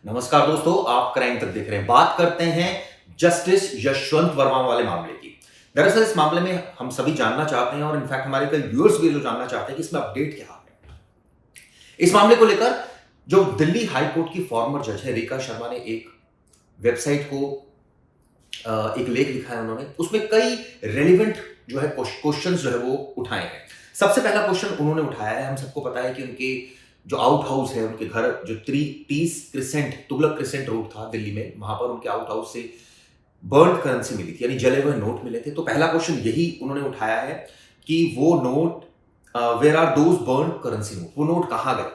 नमस्कार दोस्तों, आप क्राइम तक देख रहे हैं। बात करते हैं जस्टिस यशवंत वर्मा वाले मामले की। दरअसल इस मामले में हम सभी जानना चाहते हैं और इनफैक्ट हमारे कई व्यूअर्स भी जो जानना चाहते हैं कि इसमें अपडेट क्या है। इस मामले को लेकर जो दिल्ली हाई कोर्ट की फॉर्मर जज है रेखा शर्मा ने एक वेबसाइट को एक लेख लिखा है उन्होंने। उसमें कई रेलिवेंट जो है क्वेश्चंस जो है वो उठाए हैं। सबसे पहला क्वेश्चन उन्होंने उठाया है, हम सबको पता है कि उनके जो आउट हाउस है, उनके घर जो तीस क्रिसेंट तुगलक क्रिसेंट रोड था दिल्ली में, वहां पर उनके आउट हाउस से बर्न करेंसी मिली थी, यानी जले हुए नोट मिले थे। तो पहला क्वेश्चन यही उन्होंने उठाया है कि वो note, where are those burn currency note, वो नोट कहाँ गए।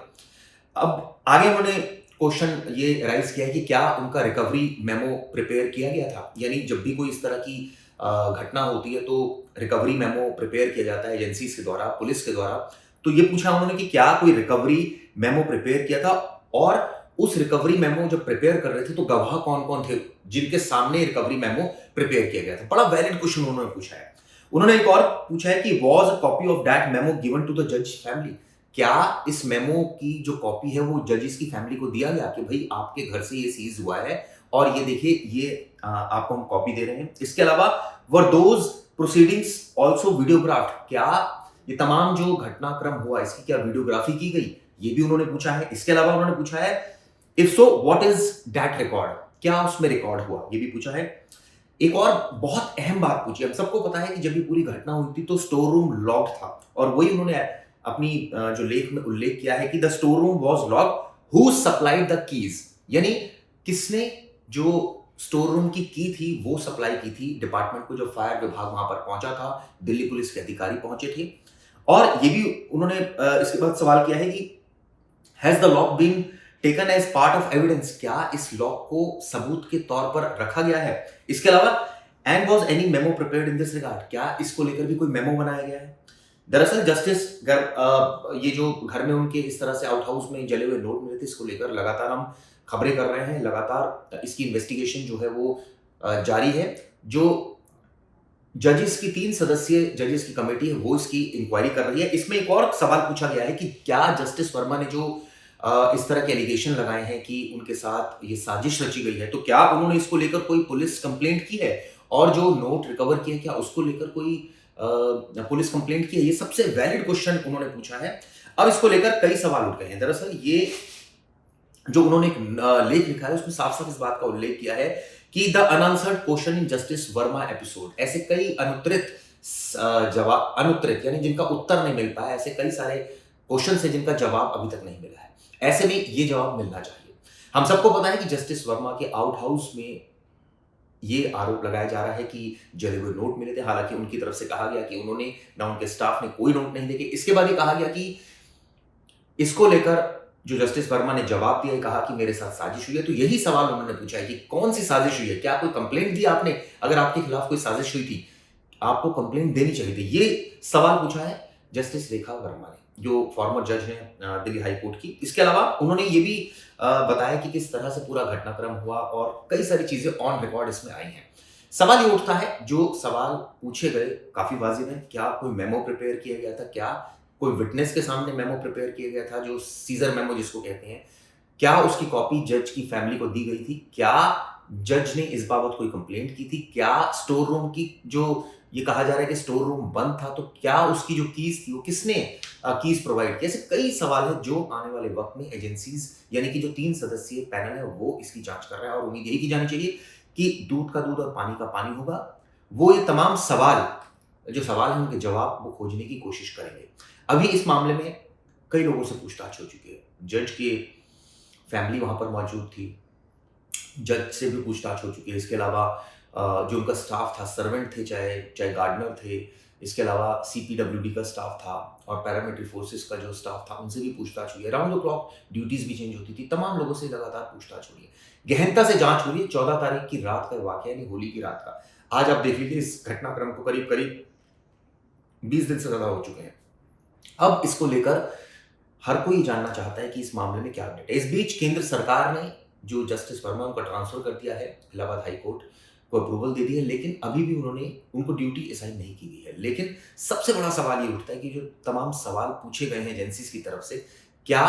अब आगे उन्होंने क्वेश्चन ये राइज किया है कि क्या उनका रिकवरी मेमो प्रिपेयर किया गया था, यानी जब भी कोई इस तरह की घटना होती है तो रिकवरी मेमो प्रिपेयर किया जाता है एजेंसीज के द्वारा, पुलिस के द्वारा। तो ये पूछा उन्होंने कि क्या कोई रिकवरी मेमो प्रिपेयर किया था, और उस रिकवरी मेमो जब प्रिपेयर कर रहे थे तो गवाह कौन कौन थे जिनके सामने रिकवरी मेमो प्रिपेयर किया गया था। बड़ा वैलिड क्वेश्चन उन्होंने पूछा है। उन्होंने एक और पूछा है कि was a copy of that memo given to the जज फैमिली, क्या इस मेमो की जो कॉपी है वो जजेस की फैमिली को दिया गया कि भाई आपके घर से ये सीज हुआ है और ये देखिए, ये आपको हम कॉपी दे रहे हैं। इसके अलावा वर दोज प्रोसीडिंग्स आल्सो वीडियोग्राफ्ड, क्या ये तमाम जो घटनाक्रम हुआ इसकी क्या वीडियोग्राफी की गई, ये भी उन्होंने पूछा है। इसके अलावा उन्होंने पूछा है if so what is that record, क्या उसमें रिकॉर्ड हुआ, ये भी पूछा है। एक और बहुत अहम बात पूछी। हम सबको पता है कि जब ये पूरी घटना हुई थी तो स्टोर रूम लॉक्ड था, और वही उन्होंने अपनी जो लेख में उल्लेख किया है कि the store room was locked, who supplied the keys, यानी किसने जो स्टोर रूम की थी वो सप्लाई की थी डिपार्टमेंट को। जब फायर विभाग वहां पर पहुंचा था, दिल्ली पुलिस के अधिकारी पहुंचे थे। और ये भी उन्होंने इसके बाद सवाल किया है कि has the lock been taken as part of evidence, क्या इस लॉक को सबूत के तौर पर रखा गया है। इसके अलावा and was any memo prepared in this regard, क्या इसको लेकर भी कोई मेमो बनाया गया है। दरअसल जस्टिस ये जो घर में उनके इस तरह से आउट हाउस में जले हुए नोट मिले थे, इसको लेकर लगातार हम खबरें कर रहे हैं, लगातार इसकी इन्वेस्टिगेशन जो है वो जारी है। जो जजेस की 3 सदस्यीय जजेस की कमेटी है वो इसकी इंक्वायरी कर रही है। इसमें एक और सवाल पूछा गया है कि क्या जस्टिस वर्मा ने जो इस तरह के एलिगेशन लगाए हैं कि उनके साथ ये साजिश रची गई है, तो क्या उन्होंने इसको लेकर कोई पुलिस कंप्लेंट की है, और जो नोट रिकवर किए क्या उसको लेकर कोई पुलिस कंप्लेंट की है। ये सबसे वैलिड क्वेश्चन उन्होंने पूछा है। अब इसको लेकर कई सवाल उठ गए हैं। दरअसल ये जो उन्होंने एक लेख लिखा है उसमें साफ साफ इस बात का उल्लेख किया है कि the unanswered question in justice Verma episode, ऐसे कई अनुत्तरित यानी जिनका उत्तर नहीं मिल पाया, ऐसे कई सारे क्वेश्चन है जिनका जवाब अभी तक नहीं मिला है। ऐसे में ये जवाब मिलना चाहिए। हम सबको पता है कि जस्टिस वर्मा के आउट हाउस में ये आरोप लगाया जा रहा है कि जले हुए नोट मिले थे। हालांकि उनकी तरफ से कहा गया कि उन्होंने ना उनके स्टाफ ने कोई नोट नहीं देखे। इसके बाद ये कहा गया कि इसको लेकर जो जस्टिस वर्मा ने जवाब दिया, कहा कि मेरे साथ साजिश हुई है। तो यही सवाल उन्होंने पूछा है कि कौन सी साजिश हुई है, क्या कोई कंप्लेंट दी आपने, अगर आपके खिलाफ कोई साजिश हुई थी आपको कंप्लेंट देनी चाहिए थी। ये सवाल पूछा है जस्टिस रेखा वर्मा ने, जो फॉर्मर जज हैं दिल्ली हाई कोर्ट की। इसके अलावा उन्होंने ये भी बताया कि किस तरह से पूरा घटनाक्रम हुआ और कई सारी चीजें ऑन रिकॉर्ड इसमें आई हैं। सवाल ये उठता है, जो सवाल पूछे गए काफी वाजिब है, क्या कोई मेमो प्रिपेयर किया गया था, क्या कोई विटनेस के सामने मेमो प्रिपेयर किया गया था, जो सीजर मेमो जिसको कहते हैं, क्या उसकी कॉपी जज की फैमिली को दी गई थी, क्या जज ने इस बाबत कोई कंप्लेंट की थी, क्या स्टोर रूम की जो ये कहा जा रहा है कि स्टोर रूम बंद था तो क्या उसकी जो कीज थी वो किसने कीज प्रोवाइड की। ऐसे कई सवाल है जो आने वाले वक्त में एजेंसीज यानी कि जो 3 सदस्यीय पैनल है वो इसकी जांच कर रहा है, और उम्मीद यही की जानी चाहिए कि दूध का दूध और पानी का पानी होगा। वो ये तमाम सवाल जो सवाल है उनके जवाब वो खोजने की कोशिश करेंगे। अभी इस मामले में कई लोगों से पूछताछ हो चुकी है। जज की फैमिली वहां पर मौजूद थी, जज से भी पूछताछ हो चुकी है। इसके अलावा जो उनका स्टाफ था, सर्वेंट थे, चाहे गार्डनर थे, इसके अलावा सीपीडब्ल्यूडी का स्टाफ था और पैरामिलिट्री फोर्सेस का जो स्टाफ था उनसे भी पूछताछ हुई है। राउंड द क्लॉक ड्यूटीज भी चेंज होती थी। तमाम लोगों से लगातार पूछताछ हो रही है, गहनता से जांच हो रही है। 14 तारीख की रात का वाकया, यानी होली की रात का। आज आप देख लीजिए इस घटनाक्रम को करीब करीब 20 दिन से ज्यादा हो चुके हैं। अब इसको लेकर हर कोई जानना चाहता है कि इस मामले में क्या अपडेट है। इस बीच केंद्र सरकार ने जो जस्टिस वर्मा उनका ट्रांसफर कर दिया है, इलाहाबाद हाई कोर्ट को अप्रूवल दे दी है, लेकिन अभी भी उन्होंने उनको ड्यूटी असाइन नहीं की गई है। लेकिन सबसे बड़ा सवाल ये उठता है कि जो तमाम सवाल पूछे गए हैं एजेंसीज की तरफ से, क्या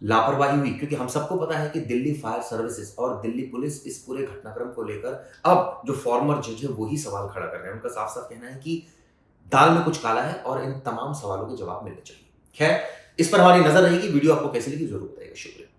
लापरवाही हुई, क्योंकि हम सबको पता है कि दिल्ली फायर सर्विसेज और दिल्ली पुलिस इस पूरे घटनाक्रम को लेकर अब जो फॉर्मर जज है वही सवाल खड़ा कर रहे हैं। उनका साफ-साफ कहना है कि दाल में कुछ काला है और इन तमाम सवालों के जवाब मिलने चाहिए। खैर, इस पर हमारी नजर रहेगी। वीडियो आपको कैसी लगी जरूर बताइएगा। शुक्रिया।